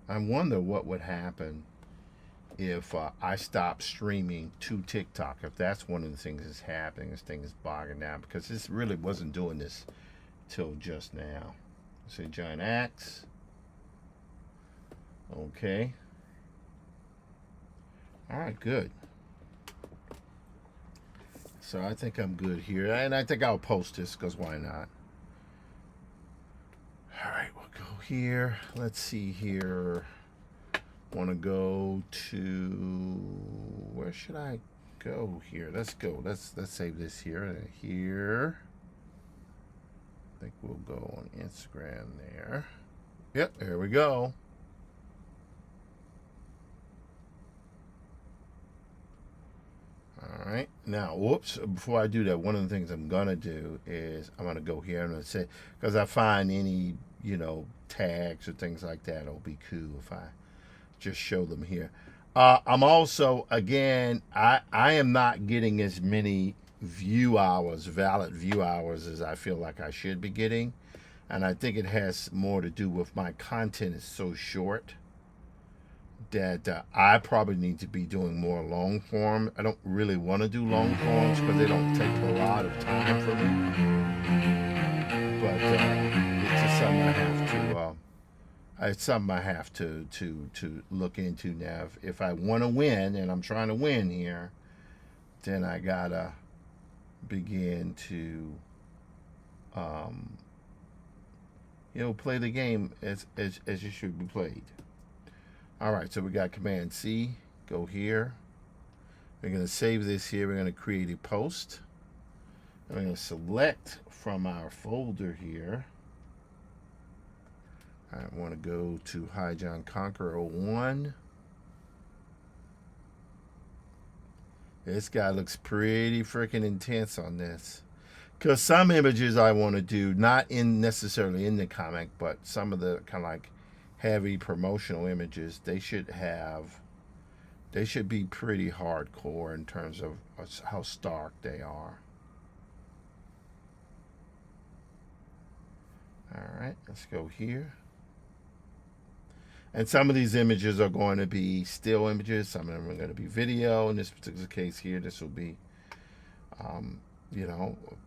I wonder what would happen if I stop streaming to TikTok. If that's one of the things that's happening, this thing is bogging down, because this really wasn't doing this till just now. Say giant axe. Okay. All right, good. So I think I'm good here, and I think I'll post this because why not? All right, we'll go here. Let's see here. Want to go to, where should I go here? Let's go. Let's save this here. Here. I think we'll go on Instagram there. Yep, there we go. All right. Now, whoops. Before I do that, one of the things I'm gonna do is I'm gonna go here and I'm gonna say, because I find any tags or things like that, it'll be cool if I just show them here. I'm also, again, I am not getting as many valid view hours as I feel like I should be getting, and I think it has more to do with my content is so short that I probably need to be doing more long form. I don't really want to do long forms because they don't take a lot of time for me, but it's just something I have to. It's something I have to look into now. If I want to win, and I'm trying to win here, then I gotta begin to, play the game as it should be played. All right, so we got Command C. Go here. We're gonna save this here. We're gonna create a post. And we're gonna select from our folder here. I want to go to Hi-Jon Conqueror 01. This guy looks pretty freaking intense on this. Because some images I want to do, not necessarily in the comic, but some of the kind of like heavy promotional images, they should be pretty hardcore in terms of how stark they are. All right, let's go here. And some of these images are going to be still images. Some of them are going to be video. In this particular case here, this will be,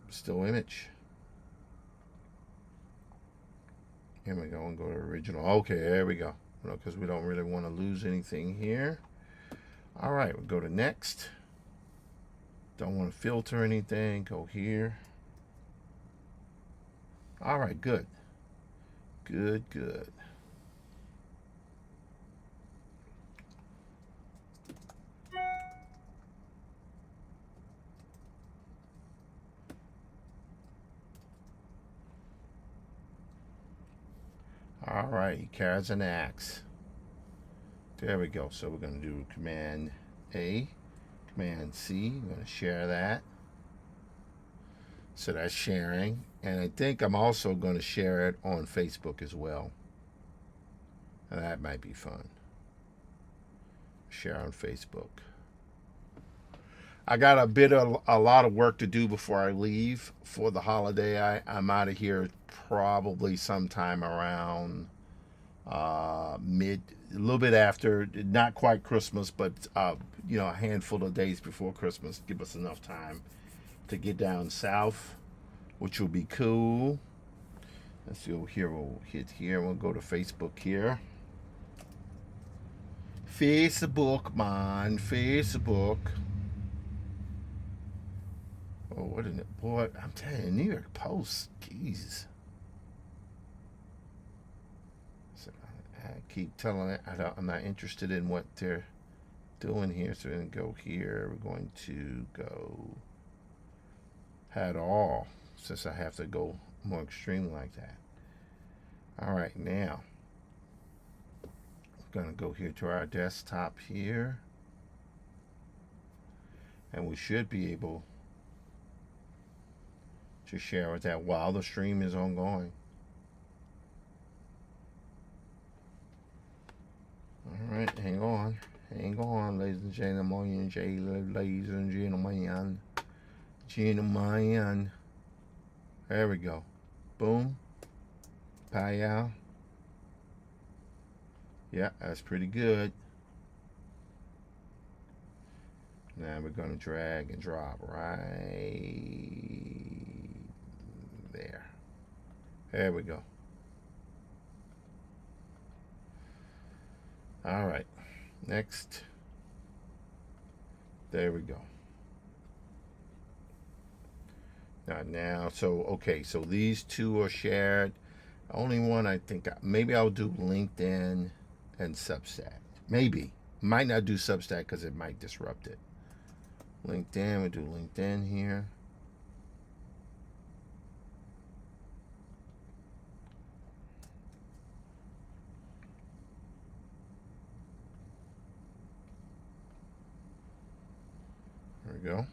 still image. Here we go and go to original. Okay, there we go. Because we don't really want to lose anything here. All right, we'll go to next. Don't want to filter anything. Go here. All right, good. Good, good. All right, he carries an axe. There we go. So we're going to do Command A, Command C. I'm going to share that. So that's sharing. And I think I'm also going to share it on Facebook as well. And that might be fun. Share on Facebook. I got a lot of work to do before I leave for the holiday. I'm out of here probably sometime around a little bit after, not quite Christmas, but a handful of days before Christmas. Give us enough time to get down south, which will be cool. Let's go here. We'll hit here. We'll go to Facebook here. Facebook, man, Facebook. Oh, what is it? Boy, I'm telling you, New York Post, jeez. So I keep telling it, I'm not interested in what they're doing here. So we're going to go here. We're going to go at all, since I have to go more extreme like that. All right, now I'm gonna go here to our desktop here, and we should be able to share with that while the stream is ongoing. All right, hang on, ladies and gentlemen, gentlemen. There we go. Boom. Pow. Yeah, that's pretty good. Now we're going to drag and drop right there. There we go. All right. Next. There we go. Now, so these two are shared. Only one I think, maybe I'll do LinkedIn and Substack. Maybe. Might not do Substack because it might disrupt it. LinkedIn, we do LinkedIn here. There we go.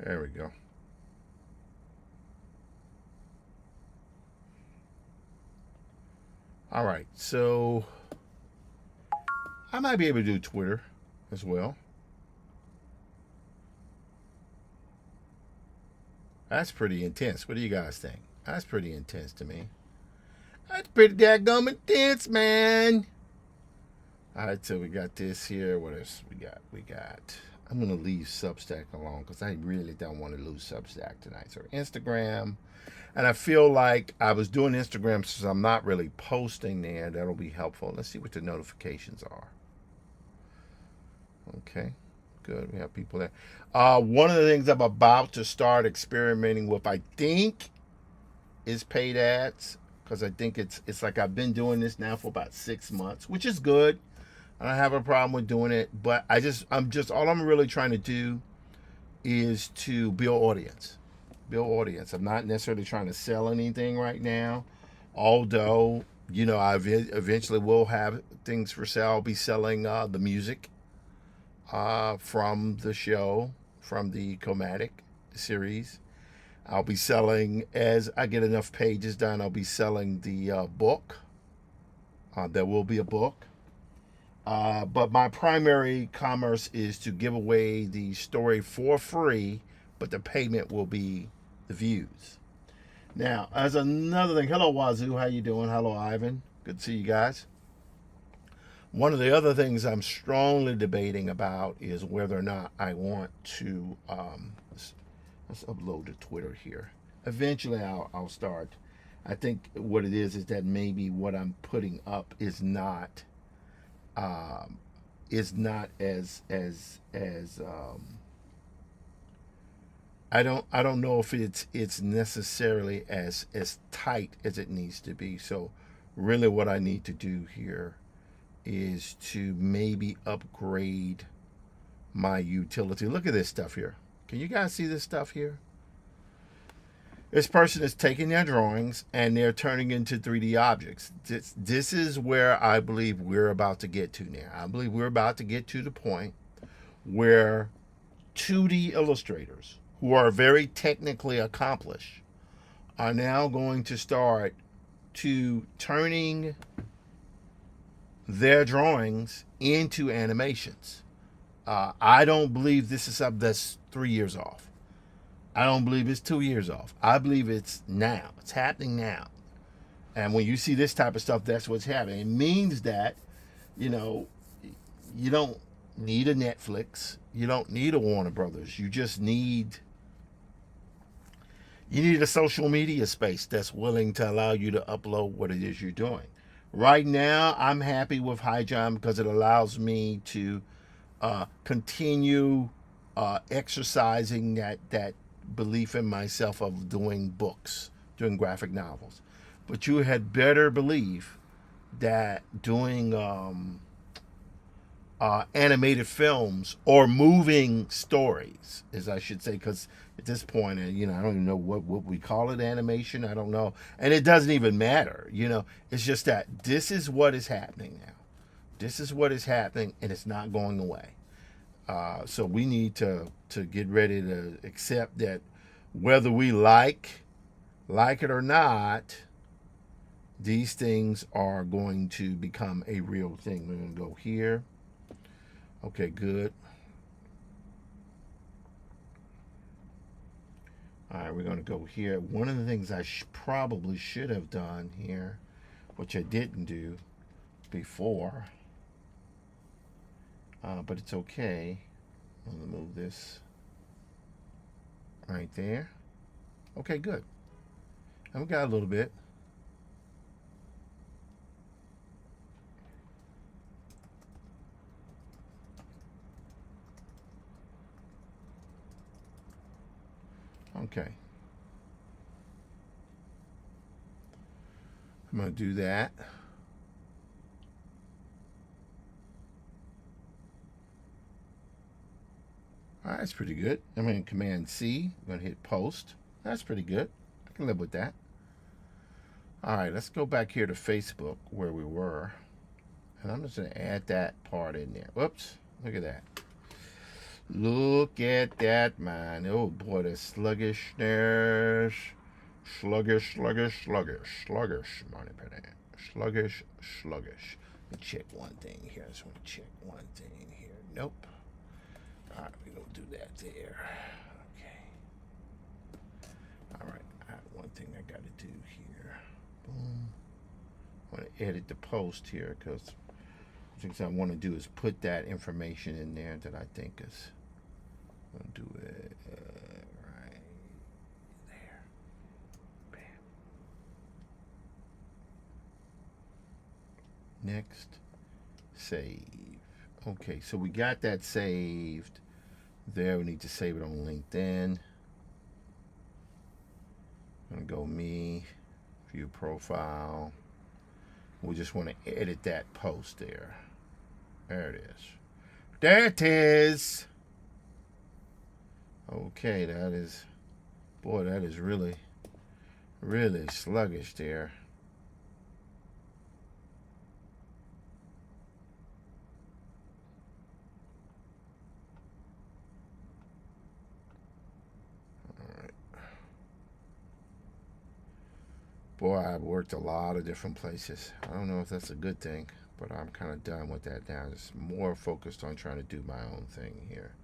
There we go. All right, so I might be able to do Twitter as well. That's pretty intense. What do you guys think? That's pretty intense to me. That's pretty daggum intense, man. All right, so we got this here. What else we got? I'm going to leave Substack alone because I really don't want to lose Substack tonight. So Instagram. And I feel like I was doing Instagram since I'm not really posting there. That'll be helpful. Let's see what the notifications are. Okay, good. We have people there. One of the things I'm about to start experimenting with, I think, is paid ads. Because I think it's like I've been doing this now for about 6 months, which is good. I don't have a problem with doing it, but all I'm really trying to do is to build audience. I'm not necessarily trying to sell anything right now, although I eventually will have things for sale. I'll be selling the music from the show, from the Comatic series. I'll be selling, as I get enough pages done, I'll be selling the book. There will be a book. But my primary commerce is to give away the story for free, but the payment will be the views. Now, as another thing, hello Wazoo, how you doing? Hello Ivan, good to see you guys. One of the other things I'm strongly debating about is whether or not I want to, let's upload to Twitter here. Eventually I'll start. I think what it is that maybe what I'm putting up is not as I don't know if it's necessarily as tight as it needs to be. So really what I need to do here is to maybe upgrade my utility. Look at this stuff here. Can you guys see this stuff here? This person is taking their drawings and they're turning into 3D objects. This is where I believe we're about to get to now. I believe we're about to get to the point where 2D illustrators who are very technically accomplished are now going to start to turning their drawings into animations. I don't believe this is something that's 3 years off. I don't believe it's 2 years off. I believe it's now. It's happening now. And when you see this type of stuff, that's what's happening. It means that, you don't need a Netflix. You don't need a Warner Brothers. You just need a social media space that's willing to allow you to upload what it is you're doing. Right now, I'm happy with HighJump because it allows me to continue exercising that belief in myself of doing books, doing graphic novels. But you had better believe that doing animated films or moving stories, as I should say, because at this point, I don't even know what we call it, animation. I don't know, and it doesn't even matter. It's just that this is what is happening now. This is what is happening, and it's not going away. So we need to get ready to accept that, whether we like it or not, these things are going to become a real thing. We're going to go here. Okay, good. All right, we're going to go here. One of the things I probably should have done here, which I didn't do before, but it's okay. I'm going to move this right there. Okay, good. And we got a little bit. Okay. I'm going to do that. All right, that's pretty good. I'm going to Command C. I'm going to hit post. That's pretty good. I can live with that. All right, let's go back here to Facebook where we were. And I'm just going to add that part in there. Whoops. Look at that. Look at that, man. Oh, boy, the sluggishness. Sluggish, money penny. Sluggish. Let me check one thing here. I just want to check one thing here. Nope. All right, we're going to do that there. Okay. All right, one thing I got to do here. Boom. I want to edit the post here because things I want to do is put that information in there that I think is. I'm going to do it right there. Bam. Next. Save. Okay, so we got that saved there. We need to save it on LinkedIn. I'm going to go me, view profile. We just want to edit that post there. There it is. There it is. Okay, that is, boy, that is really, really sluggish there. All right. Boy, I've worked a lot of different places. I don't know if that's a good thing, but I'm kind of done with that now. Just more focused on trying to do my own thing here.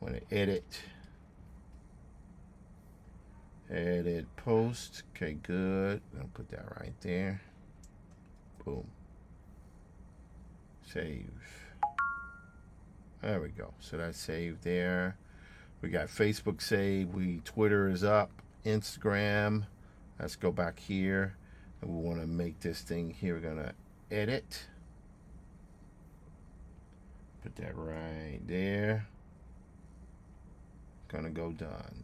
Want to edit post. Okay, good. I'll put that right there. Boom. Save. There we go. So that's saved there. We got Facebook saved. Twitter is up. Instagram. Let's go back here. And we want to make this thing here. We're going to edit. Put that right there. Gonna go done.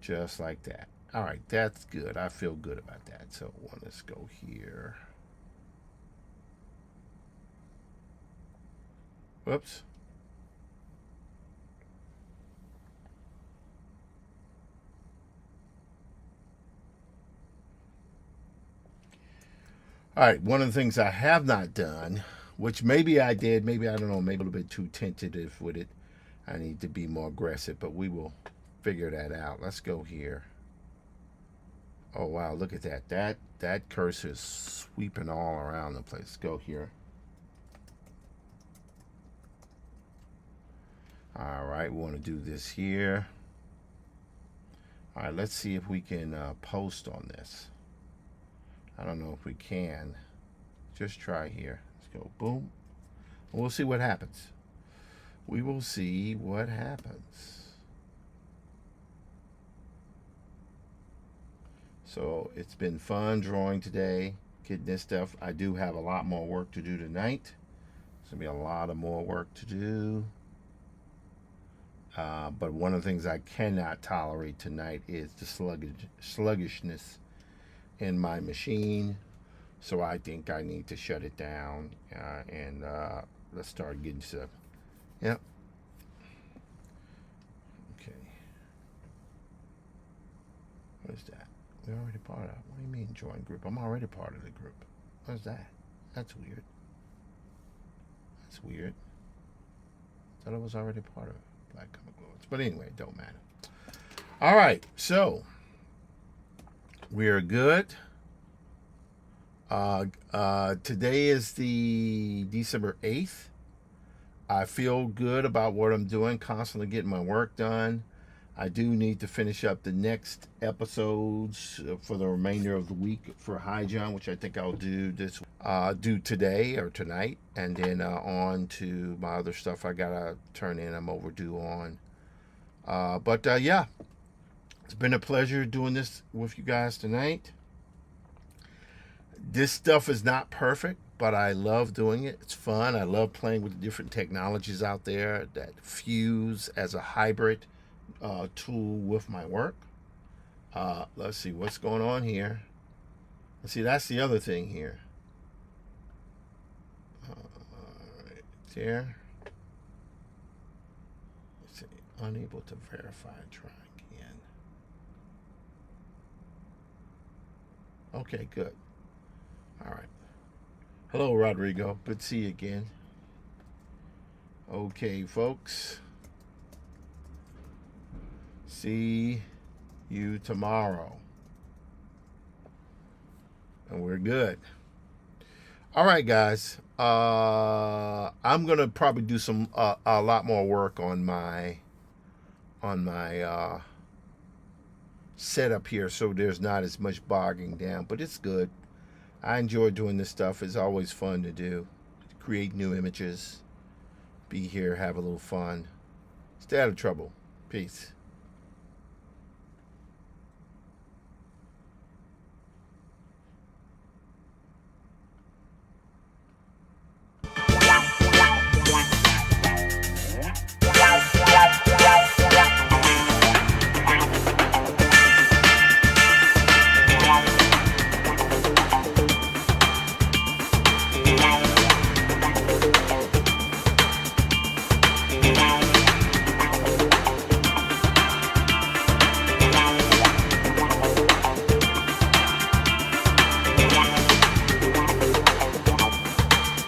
Just like that. All right, that's good. I feel good about that. So let's go here. Whoops. All right, one of the things I have not done, which maybe I did, maybe I don't know, maybe a little bit too tentative with it. I need to be more aggressive, but we will figure that out. Let's go here. Oh wow, look at that. That cursor is sweeping all around the place. Let's go here. All right, we want to do this here. All right, let's see if we can post on this. I don't know if we can. Just try here. Let's go boom. We'll see what happens. We will see what happens. So it's been fun drawing today, getting this stuff. I do have a lot more work to do tonight. There's going to be a lot of more work to do. But one of the things I cannot tolerate tonight is the sluggishness in my machine. So I think I need to shut it down and let's start getting stuff. Yep. Okay. What is that? We're already part of. What do you mean join group? I'm already part of the group. What is that? That's weird. That's weird. Thought I was already part of Black Comic Lords. But anyway, it don't matter. All right. So we are good. Today is the December 8th. I feel good about what I'm doing, constantly getting my work done. I do need to finish up the next episodes for the remainder of the week for High Jump, which I think I'll do do today or tonight, and then on to my other stuff I gotta turn in. I'm overdue on. But yeah, it's been a pleasure doing this with you guys tonight. This stuff is not perfect, but I love doing it. It's fun. I love playing with the different technologies out there that fuse as a hybrid tool with my work. Let's see what's going on here. Let's see, that's the other thing here. Right there. Let's see, unable to verify. Try again. Okay, good. All right. Hello, Rodrigo. Good to see you again. Okay, folks. See you tomorrow. And we're good. All right, guys. I'm gonna probably do some a lot more work on my setup here, so there's not as much bogging down. But it's good. I enjoy doing this stuff. It's always fun to do. Create new images. Be here, have a little fun. Stay out of trouble. Peace.